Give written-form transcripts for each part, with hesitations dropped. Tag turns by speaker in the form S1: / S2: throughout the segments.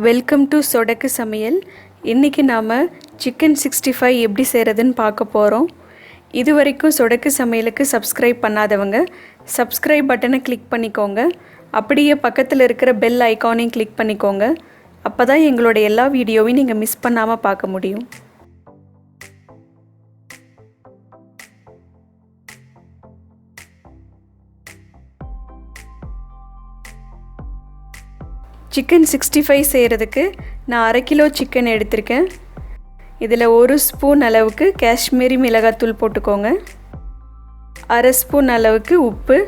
S1: Welcome to சொடக்கு சமையல். இன்றைக்கி நாம் சிக்கன் 65 எப்படி செய்கிறதுன்னு பார்க்க போகிறோம். இது வரைக்கும் சொடக்கு சமையலுக்கு சப்ஸ்கிரைப் பண்ணாதவங்க சப்ஸ்கிரைப் பட்டனை கிளிக் பண்ணிக்கோங்க. அப்படியே பக்கத்தில் இருக்கிற பெல் ஐக்கானையும் கிளிக் பண்ணிக்கோங்க. அப்போ தான் எங்களோட எல்லா வீடியோவையும் நீங்கள் மிஸ் பண்ணாமல் பார்க்க முடியும். சிக்கன் 65 செய்கிறதுக்கு நான் 1/2 கிலோ சிக்கன் எடுத்திருக்கேன். இதில் 1 ஸ்பூன் அளவுக்கு காஷ்மீரி மிளகாத்தூள் போட்டுக்கோங்க. 1/2 ஸ்பூன் அளவுக்கு உப்பு,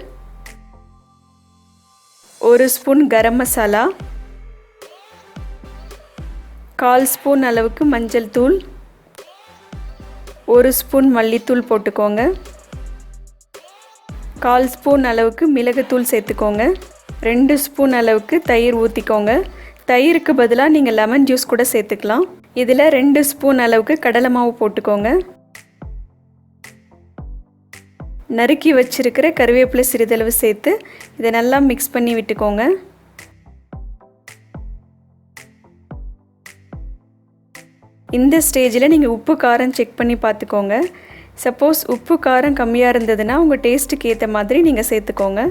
S1: 1 ஸ்பூன் கரம் மசாலா, 1/4 ஸ்பூன் அளவுக்கு மஞ்சள் தூள், 1 ஸ்பூன் மல்லித்தூள் போட்டுக்கோங்க. 1/4 ஸ்பூன் அளவுக்கு மிளகுத்தூள் சேர்த்துக்கோங்க. 2 ஸ்பூன் அளவுக்கு தயிர் ஊற்றிக்கோங்க. தயிருக்கு பதிலாக நீங்கள் லெமன் ஜூஸ் கூட சேர்த்துக்கலாம். இதில் 2 ஸ்பூன் அளவுக்கு கடலை மாவு போட்டுக்கோங்க. நறுக்கி வச்சிருக்கிற கருவேப்பிலை சிறிதளவு சேர்த்து இதை நல்லா மிக்ஸ் பண்ணி விட்டுக்கோங்க. இந்த ஸ்டேஜில் நீங்கள் உப்பு காரம் செக் பண்ணி பார்த்துக்கோங்க. சப்போஸ் உப்பு காரம் கம்மியாக இருந்ததுன்னா உங்கள் டேஸ்ட்டுக்கு ஏற்ற மாதிரி நீங்கள் சேர்த்துக்கோங்க.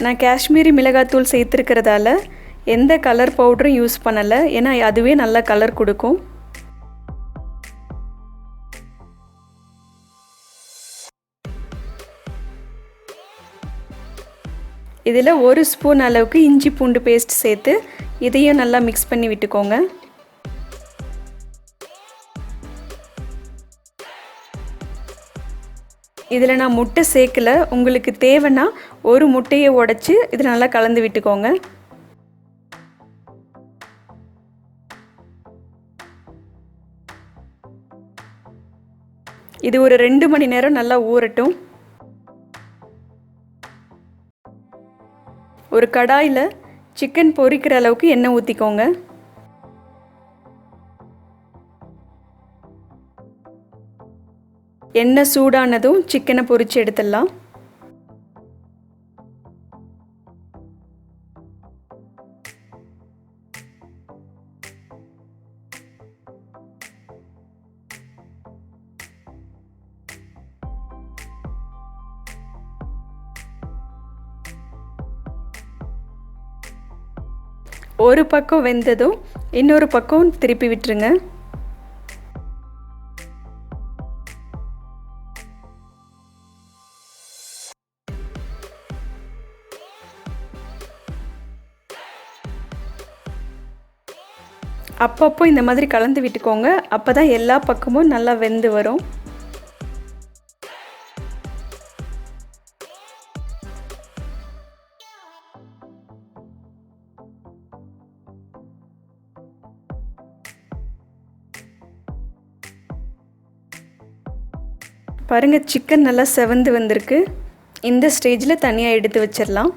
S1: நான் காஷ்மீரி மிளகாத்தூள் சேர்த்துருக்கிறதால எந்த கலர் பவுடரும் யூஸ் பண்ணலை. ஏன்னா அதுவே நல்ல கலர் கொடுக்கும். இதில் 1 ஸ்பூன் அளவுக்கு இஞ்சி பூண்டு பேஸ்ட் சேர்த்து இதையும் நல்லா மிக்ஸ் பண்ணி விட்டுக்கோங்க. இதில் நான் முட்டை சேர்க்கலை. உங்களுக்கு தேவைன்னா ஒரு முட்டையை உடைச்சி இதில் நல்லா கலந்து விட்டுக்கோங்க. இது ஒரு 2 மணி நேரம் நல்லா ஊறட்டும். ஒரு கடாயில் சிக்கன் பொரிக்கிற அளவுக்கு எண்ணெய் ஊற்றிக்கோங்க. எண்ணெய் சூடானதும் சிக்கனை பொரித்து எடுத்துடலாம். ஒரு பக்கம் வெந்ததும் இன்னொரு பக்கம் திருப்பி விட்டுருங்க. அப்பப்போ இந்த மாதிரி கலந்து விட்டுக்கோங்க. அப்போ தான் எல்லா பக்கமும் நல்லா வெந்து வரும். பாருங்கள், சிக்கன் நல்லா செவந்து வந்திருக்கு. இந்த ஸ்டேஜில் தனியாக எடுத்து வச்சிடலாம்.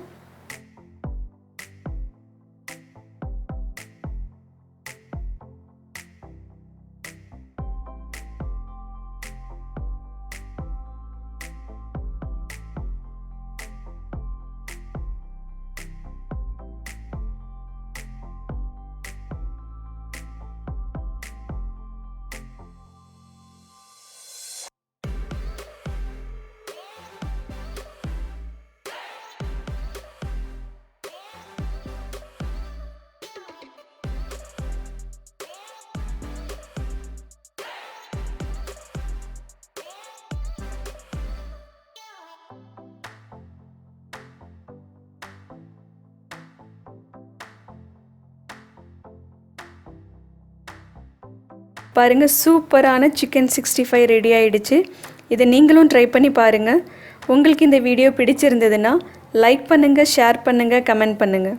S1: பாருங்கள், சூப்பரான சிக்கன் 65 ரெடி ஆகிடுச்சு. இதை நீங்களும் ட்ரை பண்ணி பாருங்கள். உங்களுக்கு இந்த வீடியோ பிடிச்சிருந்ததுன்னா லைக் பண்ணுங்கள், ஷேர் பண்ணுங்கள், கமெண்ட் பண்ணுங்கள்.